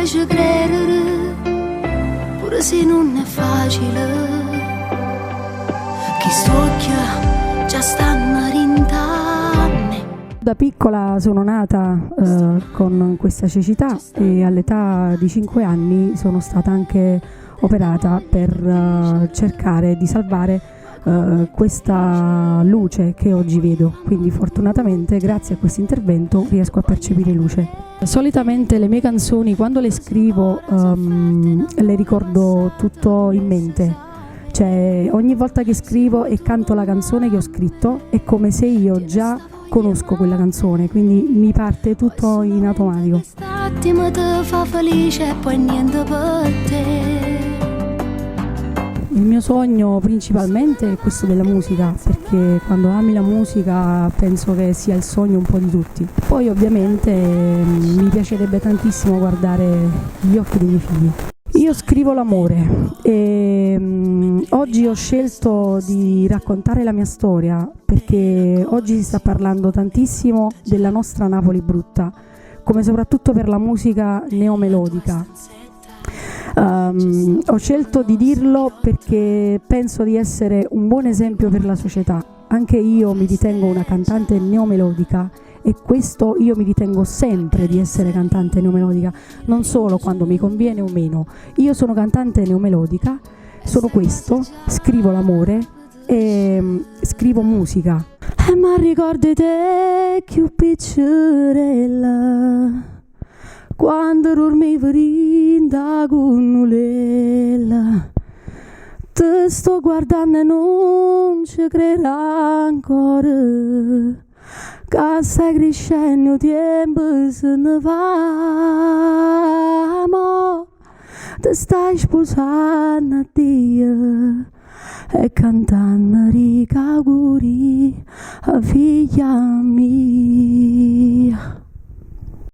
ci credere, pure se non è facile. Chi stocchia già stanno rintanni. Da piccola sono nata con questa cecità e all'età di 5 anni sono stata anche operata per cercare di salvare questa luce che oggi vedo, quindi fortunatamente grazie a questo intervento riesco a percepire luce. Solitamente le mie canzoni quando le scrivo le ricordo tutto in mente, cioè ogni volta che scrivo e canto la canzone che ho scritto è come se io già conosco quella canzone, quindi mi parte tutto in automatico. Quest'attimo ti fa felice e poi niente per te. Il mio sogno principalmente è questo della musica, perché quando ami la musica penso che sia il sogno un po' di tutti. Poi ovviamente mi piacerebbe tantissimo guardare gli occhi dei miei figli. Io scrivo l'amore e oggi ho scelto di raccontare la mia storia perché oggi si sta parlando tantissimo della nostra Napoli brutta, come soprattutto per la musica neomelodica. Ho scelto di dirlo perché penso di essere un buon esempio per la società. Anche io mi ritengo una cantante neomelodica e questo io mi ritengo sempre di essere cantante neomelodica, non solo quando mi conviene o meno. Io sono cantante neomelodica, sono questo, scrivo l'amore e scrivo musica. Ma ricordi te più piccerella quando dormivi in da cunnulella, ti sto guardando e non ci credo ancora, che stai crescendo, il tempo se ne va, mo ti stai sposando a Dio e cantando rica auguri a figlia mia.